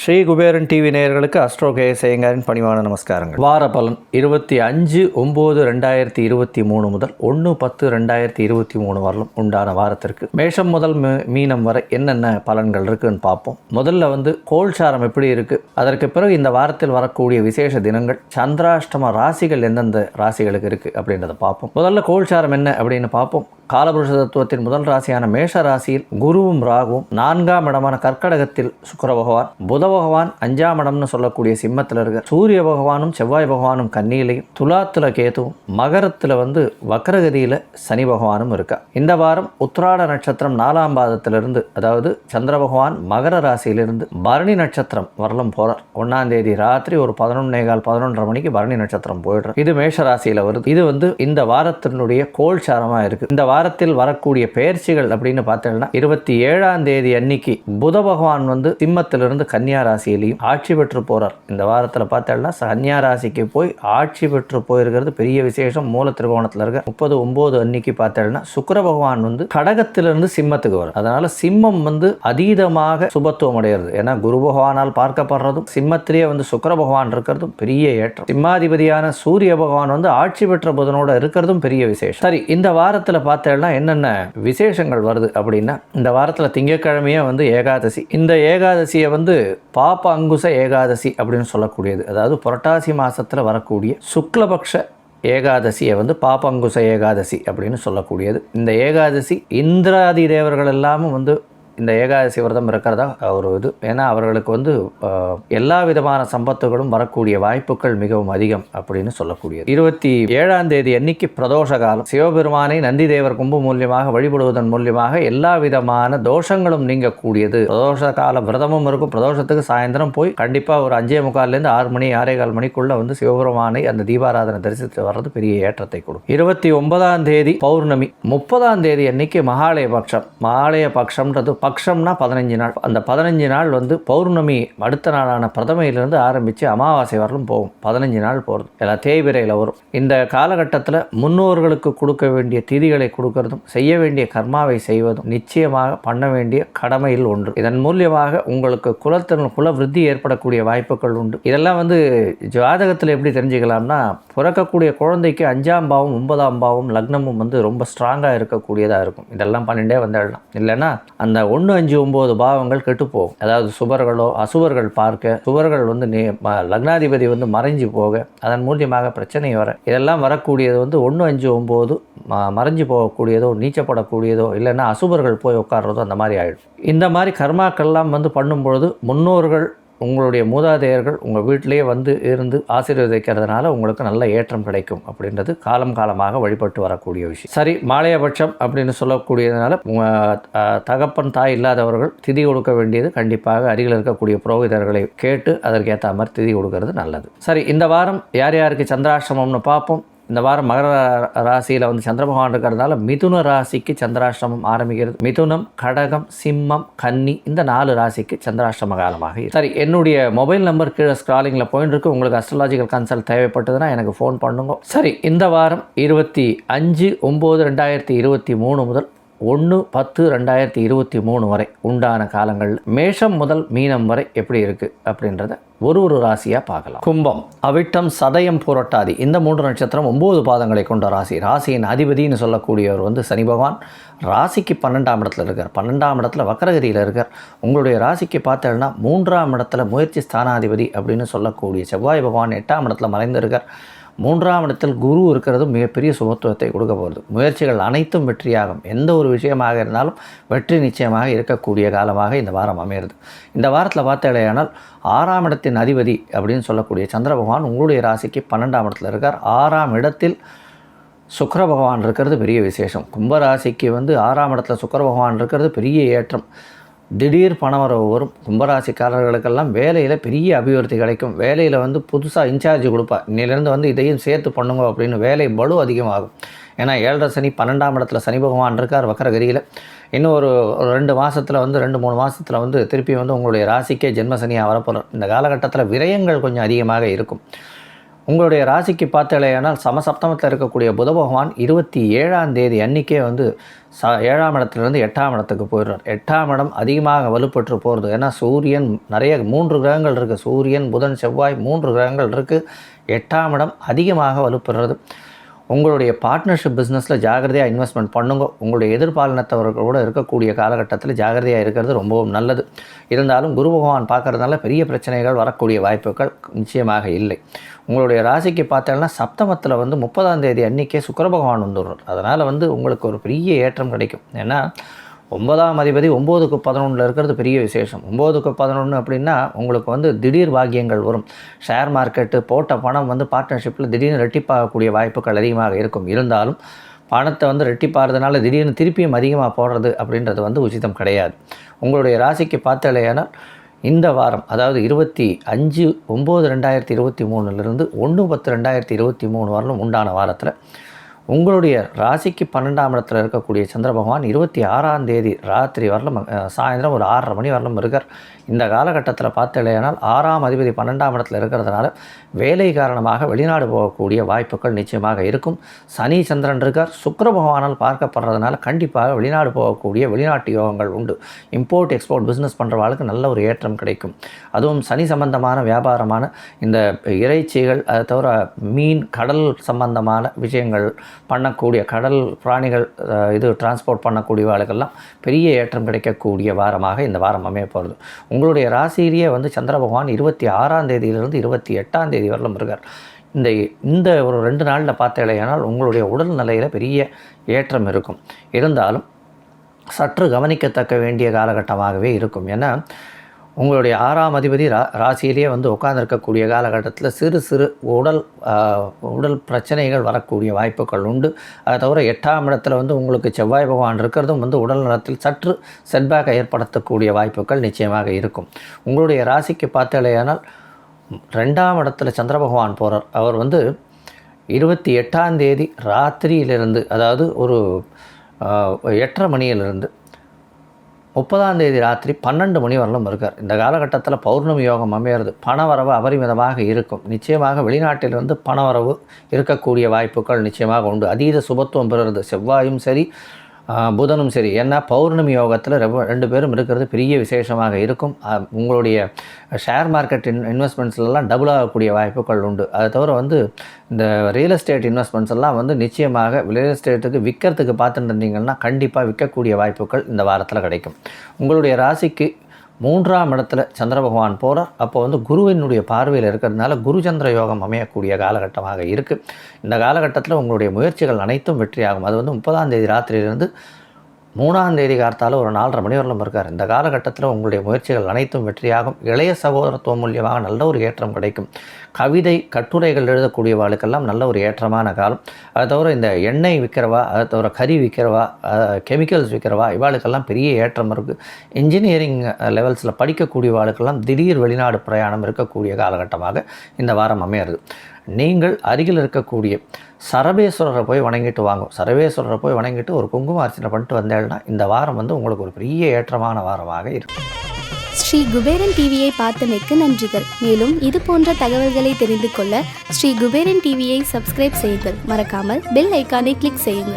Sri Kuberan TV நேயர்களுக்கு astro KS ஐயங்காரின் பணிவான நமஸ்காரங்கள். வார பலன் 25/9/2023 முதல் 1/10/2023 வரலும் உண்டான வாரத்திற்கு மேஷம் முதல் மீனம் வரை என்னென்ன பலன்கள் இருக்குன்னு பார்ப்போம். முதல்ல கோல்சாரம் எப்படி இருக்கு, அதற்கு பிறகு இந்த வாரத்தில் வரக்கூடிய விசேஷ தினங்கள், சந்திராஷ்டம ராசிகள் எந்தெந்த ராசிகளுக்கு இருக்கு அப்படின்றத பார்ப்போம். முதல்ல கோல்சாரம் என்ன அப்படின்னு பார்ப்போம். காலபுருஷ தத்துவத்தின் முதல் ராசியான மேஷ ராசியில் குருவும் ராகுவும், 4ஆம் இடமான கர்க்கடகத்தில் சுக்கிர பகவான், புத பகவான் 5ஆம் இடம்னு சொல்லக்கூடிய சிம்மத்தில் இருக்க, சூரிய பகவானும் செவ்வாய் பகவானும் கன்னியிலையும், துலாத்துல கேதுவும், மகரத்தில் வக்ரகதியில் சனி பகவானும் இருக்கா. இந்த வாரம் உத்திராட நட்சத்திரம் 4ஆம் பாதத்திலிருந்து, அதாவது சந்திர பகவான் மகர ராசியிலிருந்து பரணி நட்சத்திரம் வரலும் போறார். 1ஆம் தேதி ராத்திரி ஒரு 11:15 மணிக்கு பரணி நட்சத்திரம் போயிடுறார். இது மேஷ ராசியில் வருது. இது இந்த வாரத்தினுடைய கோல்சாரமா இருக்கு. இந்த வாரத்தில் வரக்கூடிய பெயர்ச்சிகள் அப்படின்னு பார்த்தீங்கன்னா 27ஆம் தேதி அன்னைக்கு புத பகவான் சிம்மத்திலிருந்து கன்னியா ராசியிலையும் ஆட்சி பெற்று போறார். இந்த வாரத்தில் பார்த்தீங்கன்னா கன்னியா ராசிக்கு போய் ஆட்சி பெற்று போயிருக்கிறது பெரிய விசேஷம். மூல திரிகோணத்தில் இருக்க 30/9 அன்னைக்கு பார்த்தீங்கன்னா சுக்கிர பகவான் கடகத்திலிருந்து சிம்மத்துக்கு வரும். அதனால சிம்மம் அதீதமாக சுபத்துவம் அடைகிறது. ஏன்னா குரு பகவானால் பார்க்கப்படுறதும் சிம்மத்திலேயே சுக்கிர பகவான் இருக்கிறதும் பெரிய ஏற்றம். சிம்மாதிபதியான சூரிய பகவான் ஆட்சி பெற்ற புதனோட இருக்கிறதும் பெரிய விசேஷம். சரி, இந்த வாரத்தில் பார்த்தேன்னா என்னென்ன விசேஷங்கள் வருது அப்படின்னா, இந்த வாரத்தில் திங்கட்கிழமையே ஏகாதசி. இந்த ஏகாதசியை பாப அங்குச ஏகாதசி அப்படின்னு சொல்லக்கூடியது. அதாவது புரட்டாசி மாசத்தில் வரக்கூடிய சுக்லபக்ஷ ஏகாதசியை பாபங்குச ஏகாதசி அப்படின்னு சொல்லக்கூடியது. இந்த ஏகாதசி இந்திராதி தேவர்கள் எல்லாமும் இந்த ஏகாதசி விரதம் இருக்கிறதா ஒரு இது. ஏன்னா அவர்களுக்கு எல்லா விதமான சம்பத்துகளும் வரக்கூடிய வாய்ப்புகள் மிகவும் அதிகம் அப்படின்னு சொல்லக்கூடியது. 27ஆம் தேதி அன்னைக்கு பிரதோஷ காலம். சிவபெருமானை நந்தி தேவர் கும்பு மூலியமாக வழிபடுவதன் மூலியமாக எல்லா விதமான தோஷங்களும் நீங்கக்கூடியது. பிரதோஷ கால விரதமும் இருக்கும். பிரதோஷத்துக்கு சாயந்தரம் போய் கண்டிப்பாக ஒரு 5:45 6 மணி 6:15 மணிக்குள்ள சிவபெருமானை அந்த தீபாராதனை தரிசித்து வர்றது பெரிய ஏற்றத்தை கொடுக்கும். 29ஆம் தேதி பௌர்ணமி. 30ஆம் தேதி அன்னைக்கு மகாலய பட்சம். மகாலய பட்சம்ன்றது பக்ஷம்னா 15 நாள். அந்த 15 நாள் பௌர்ணமி அடுத்த நாளான பிரதமையிலிருந்து ஆரம்பித்து அமாவாசை வரலும் போகும். 15 நாள் போகிறது. எல்லாம் தேய்பிரையில் வரும். இந்த காலகட்டத்தில் முன்னோர்களுக்கு கொடுக்க வேண்டிய திதிகளை கொடுக்கறதும் செய்ய வேண்டிய கர்மாவை செய்வதும் நிச்சயமாக பண்ண வேண்டிய கடமையில் ஒன்று. இதன் மூலியமாக உங்களுக்கு குல விருத்தி ஏற்படக்கூடிய வாய்ப்புகள் உண்டு. இதெல்லாம் ஜாதகத்தில் எப்படி தெரிஞ்சுக்கலாம்னா, பிறக்கக்கூடிய குழந்தைக்கு 5ஆம் பாவம் 9ஆம் பாவம் லக்னமும் ரொம்ப ஸ்ட்ராங்காக இருக்கக்கூடியதாக இருக்கும். இதெல்லாம் பண்ணிட்டே வந்துடலாம். இல்லைன்னா அந்த 1, 5, 9 பாவங்கள் கெட்டு போகும். அதாவது சுபர்களோ அசுபர்கள் பார்க்க, சுபர்கள் லக்னாதிபதி மறைஞ்சு போக, அதன் மூலியமாக பிரச்சனை வர, இதெல்லாம் வரக்கூடியது 1, 5, 9 மறைஞ்சு போகக்கூடியதோ, நீச்சப்படக்கூடியதோ, இல்லைன்னா அசுபர்கள் போய் உட்கார்றதோ அந்த மாதிரி ஆகிடும். இந்த மாதிரி கர்மாக்கள்லாம் பண்ணும்பொழுது முன்னோர்கள், உங்களுடைய மூதாதையர்கள் உங்கள் வீட்டிலேயே இருந்து ஆசீர்வதிக்கிறதுனால உங்களுக்கு நல்ல ஏற்றம் கிடைக்கும் அப்படின்றது காலமாக வழிபட்டு வரக்கூடிய விஷயம். சரி, மாலையபட்சம் அப்படின்னு சொல்லக்கூடியதுனால தகப்பன் தாய் இல்லாதவர்கள் திதி கொடுக்க வேண்டியது கண்டிப்பாக அருகில் இருக்கக்கூடிய புரோகிதர்களை கேட்டு அதற்கேற்ற மாதிரி திதி கொடுக்கறது நல்லது. சரி, இந்த வாரம் யார் யாருக்கு சந்திராஷ்டமம்னு பார்ப்போம். இந்த வாரம் மகர ராசியில் சந்திர பகவான் இருக்கிறதுனால மிதுன ராசிக்கு சந்திராஷ்டமம் ஆரம்பிக்கிறது. மிதுனம், கடகம், சிம்மம், கன்னி இந்த 4 ராசிக்கு சந்திராஷ்டம காலமாக. சரி, என்னுடைய மொபைல் நம்பர் கீழே ஸ்க்ராலிங்கில் போயிட்டு இருக்கு. உங்களுக்கு அஸ்ட்ராலஜிக்கல் கன்சல்ட் தேவைப்பட்டதுன்னா எனக்கு ஃபோன் பண்ணுங்க. சரி, இந்த வாரம் 25/9/2023 முதல் 1/10/2023 வரை உண்டான காலங்கள் மேஷம் முதல் மீனம் வரை எப்படி இருக்குது அப்படின்றத ஒரு ராசியாக பார்க்கலாம். கும்பம், அவிட்டம், சதயம், புரட்டாதி இந்த 3 நட்சத்திரம் 9 பாதங்களை கொண்ட ராசி. ராசியின் அதிபதினு சொல்லக்கூடியவர் சனி பகவான். ராசிக்கு 12ஆம் இடத்துல இருக்கார். 12ஆம் இடத்துல வக்ரகதியில் இருக்கார். உங்களுடைய ராசிக்கு பார்த்தேன்னா 3ஆம் இடத்துல முயற்சி ஸ்தானாதிபதி அப்படின்னு சொல்லக்கூடிய செவ்வாய் பகவான் 8ஆம் இடத்துல மறைந்திருக்கார். 3ஆம் இடத்தில் குரு இருக்கிறது மிகப்பெரிய சுபத்துவத்தை கொடுக்க போகிறது. முயற்சிகள் அனைத்தும் வெற்றியாகும். எந்த ஒரு விஷயமாக இருந்தாலும் வெற்றி நிச்சயமாக இருக்கக்கூடிய காலமாக இந்த வாரம் அமைகிறது. இந்த வாரத்தில் பார்த்தேனால் 6ஆம் இடத்தின் அதிபதி அப்படின்னு சொல்லக்கூடிய சந்திர பகவான் உங்களுடைய ராசிக்கு 12ஆம் இடத்துல இருக்கார். 6ஆம் இடத்தில் சுக்கிர பகவான் இருக்கிறது பெரிய விசேஷம். கும்பராசிக்கு 6ஆம் இடத்துல சுக்கிர பகவான் இருக்கிறது பெரிய ஏற்றம். திடீர் பணவரவு வரும். கும்பராசிக்காரர்களுக்கெல்லாம் வேலையில் பெரிய அபிவிருத்தி கிடைக்கும். வேலையில் புதுசாக இன்சார்ஜ் கொடுப்பா, இன்னிலேருந்து இதையும் சேர்த்து பண்ணுங்க அப்படின்னு வேலை பலு அதிகமாகும். ஏன்னா 7.5 சனி 12ஆம் இடத்துல சனி பகவான் இருக்கார் வக்ரகதியில். இன்னும் ஒரு 2 மாதத்தில் 2-3 மாதத்தில் திருப்பி உங்களுடைய ராசிக்கே ஜென்ம சனியாக வரப்போகிறார். இந்த காலகட்டத்தில் விரயங்கள் கொஞ்சம் அதிகமாக இருக்கும். உங்களுடைய ராசிக்கு பார்த்தலையானால் சமசப்தமத்தில் இருக்கக்கூடிய புத பகவான் 27ஆம் தேதி அன்றைக்கே வந்து 7ஆம் இடத்துலேருந்து 8ஆம் இடத்துக்கு போயிடுறார். 8ஆம் இடம் அதிகமாக வலுப்பெற்று போகிறது. ஏன்னா சூரியன் நிறைய 3 கிரகங்கள் இருக்குது. சூரியன், புதன், செவ்வாய் 3 கிரகங்கள் இருக்குது. 8ஆம் இடம் அதிகமாக வலுப்பெறுறது. உங்களுடைய பார்ட்னர்ஷிப் பிஸ்னஸில் ஜாகிரதையாக இன்வெஸ்ட்மெண்ட் பண்ணுங்க. உங்களுடைய எதிர்பாலினத்தவர்களோடு இருக்கக்கூடிய காலகட்டத்தில் ஜாகிரதையாக இருக்கிறது ரொம்பவும் நல்லது. இருந்தாலும் குரு பகவான் பார்க்குறதுனால பெரிய பிரச்சனைகள் வரக்கூடிய வாய்ப்புகள் நிச்சயமாக இல்லை. உங்களுடைய ராசிக்கு பார்த்தோன்னா சப்தமத்தில் வந்து 30ஆம் தேதி அன்றைக்கே சுக்கிர பகவான் வந்துடுறார். அதனால் வந்து உங்களுக்கு ஒரு பெரிய ஏற்றம் கிடைக்கும். ஏன்னா 9ஆம் அதிபதி 9க்கு 11 இருக்கிறது பெரிய விசேஷம். 9க்கு 11 அப்படின்னா உங்களுக்கு வந்து திடீர் பாக்கியங்கள் வரும். ஷேர் மார்க்கெட்டு போட்ட பணம் வந்து பார்ட்னர்ஷிப்பில் திடீர்னு ரெட்டிப்பாகக்கூடிய வாய்ப்புகள் அதிகமாக இருக்கும். இருந்தாலும் பணத்தை வந்து ரெட்டிப்பாகிறதுனால திடீர்னு திருப்பியும் அதிகமாக போடுறது அப்படின்றது வந்து உச்சிதம் கிடையாது. உங்களுடைய ராசிக்கு பார்த்தலையானால் இந்த வாரம், அதாவது 25/9/2023 1/10/2023 வரலும் உண்டான வாரத்தில் உங்களுடைய ராசிக்கு 12ஆம் இடத்துல இருக்கக்கூடிய சந்திர பகவான் 26ஆம் தேதி ராத்திரி வரலும் சாயந்தரம் ஒரு 6:30 மணி வரலும் இருக்கார். இந்த காலகட்டத்தில் பார்த்தலையானால் 6ஆம் அதிபதி 12ஆம் இடத்துல இருக்கிறதுனால வேலை காரணமாக வெளிநாடு போகக்கூடிய வாய்ப்புகள் நிச்சயமாக இருக்கும். சனி சந்திரன் இருக்கார். சுக்கிர பகவானால் பார்க்கப்படுறதுனால கண்டிப்பாக வெளிநாடு போகக்கூடிய வெளிநாட்டு யோகங்கள் உண்டு. இம்போர்ட் எக்ஸ்போர்ட் பிஸ்னஸ் பண்ணுறவாளுக்கு நல்ல ஒரு ஏற்றம் கிடைக்கும். அதுவும் சனி சம்பந்தமான வியாபாரமான இந்த இறைச்சிகள், அதை தவிர மீன், கடல் சம்பந்தமான விஷயங்கள் பண்ணக்கூடிய கடல் பிராணிகள் டிரான்ஸ்போர்ட் பண்ணக்கூடிய வாழ்க்கெல்லாம் பெரிய ஏற்றம் கிடைக்கக்கூடிய வாரமாக இந்த வாரம் அமைய போகிறது. உங்களுடைய ராசியிலேயே வந்து சந்திர பகவான் 26ஆம் தேதியிலிருந்து 28ஆம் தேதி வரலும் இருக்கார். இந்த ஒரு 2 நாளில் பார்த்தீங்களேனால் உங்களுடைய உடல்நிலையில் பெரிய ஏற்றம் இருக்கும். இருந்தாலும் சற்று கவனிக்கத்தக்க வேண்டிய காலகட்டமாகவே இருக்கும். ஏன்னா உங்களுடைய 6ஆம் அதிபதி ராசியிலேயே வந்து உட்கார்ந்துருக்கக்கூடிய காலகட்டத்தில் சிறு சிறு உடல் பிரச்சனைகள் வரக்கூடிய வாய்ப்புகள் உண்டு. அதை தவிர 8ஆம் இடத்துல வந்து உங்களுக்கு செவ்வாய் பகவான் இருக்கிறதும் வந்து உடல் நலத்தில் சற்று செட்பேக்கை ஏற்படுத்தக்கூடிய வாய்ப்புகள் நிச்சயமாக இருக்கும். உங்களுடைய ராசிக்கு பார்த்தலையானால் 2ஆம் இடத்துல சந்திர பகவான் போகிறார். அவர் வந்து 28ஆம் தேதி ராத்திரியிலிருந்து, அதாவது ஒரு 8:30 மணியிலிருந்து 30ஆம் தேதி ராத்திரி 12 மணி வரலும் இருக்கார். இந்த காலகட்டத்தில் பௌர்ணமி யோகம் அமையிறது. பணவரவு அபரிமிதமாக இருக்கும். நிச்சயமாக வெளிநாட்டிலிருந்து பணவரவு இருக்கக்கூடிய வாய்ப்புகள் நிச்சயமாக உண்டு. அதீத சுபத்துவம் பெறுறது. செவ்வாயும் சரி புதனும் சரி. ஏன்னா பௌர்ணமி யோகத்தில் 2 பேரும் இருக்கிறது பெரிய விசேஷமாக இருக்கும். உங்களுடைய ஷேர் மார்க்கெட் இன்வெஸ்ட்மெண்ட்ஸ்லாம் டபுள் ஆகக்கூடிய வாய்ப்புகள் உண்டு. அதை தவிர வந்து இந்த ரியல் எஸ்டேட் இன்வெஸ்ட்மெண்ட்ஸ் எல்லாம் வந்து நிச்சயமாக ரியல் எஸ்டேட்டுக்கு விற்கிறதுக்கு பார்த்துட்டு இருந்தீங்கன்னா கண்டிப்பாக விற்கக்கூடிய வாய்ப்புகள் இந்த வாரத்தில் கிடைக்கும். உங்களுடைய ராசிக்கு 3ஆம் இடத்துல சந்திர பகவான் போகிறார். அப்போ வந்து குருவினுடைய பார்வையில் இருக்கிறதுனால குரு சந்திர யோகம் அமையக்கூடிய காலகட்டமாக இருக்குது. இந்த காலகட்டத்தில் உங்களுடைய முயற்சிகள் அனைத்தும் வெற்றியாகும். அது வந்து 30ஆம் தேதி ராத்திரியிலிருந்து 3ஆம் தேதி காலத்தால் ஒரு 4:30 மணி வரலும் இருக்கார். இந்த காலகட்டத்தில் உங்களுடைய முயற்சிகள் அனைத்தும் வெற்றியாகும். இளைய சகோதரத்துவம் மூலியமாக நல்ல ஒரு ஏற்றம் கிடைக்கும். கவிதை கட்டுரைகள் எழுதக்கூடியவாளுக்கெல்லாம் நல்ல ஒரு ஏற்றமான காலம். அதை தவிர இந்த எண்ணெய் விற்கிறவா, அதை தவிர கறி விற்கிறவா, கெமிக்கல்ஸ் விற்கிறவா, இவாளுக்கெல்லாம் பெரிய ஏற்றம் இருக்குது. இன்ஜினியரிங் லெவல்ஸில் படிக்கக்கூடியவாளுக்கெல்லாம் திடீர் வெளிநாடு பிரயாணம் இருக்கக்கூடிய காலகட்டமாக இந்த வாரம் அமையிறது. நீங்கள் அருகில் இருக்கக்கூடிய சரபேஸ்வரரை போய் வணங்கிட்டு வாங்க. சரபேஸ்வரரை போய் வணங்கிட்டு ஒரு குங்கும அர்ச்சனை பண்ணிட்டு வந்தேன்னா இந்த வாரம் வந்து உங்களுக்கு ஒரு பெரிய ஏற்றமான வாரமாக இருக்கும். ஸ்ரீ குபேரன் டிவியை பார்த்தமைக்கு நன்றிகள். மேலும் இது போன்ற தகவல்களை தெரிந்து கொள்ள ஸ்ரீ குபேரன் டிவியை சப்ஸ்கிரைப் செய்யுங்கள். மறக்காமல் பெல் ஐக்கானை கிளிக் செய்யுங்கள்.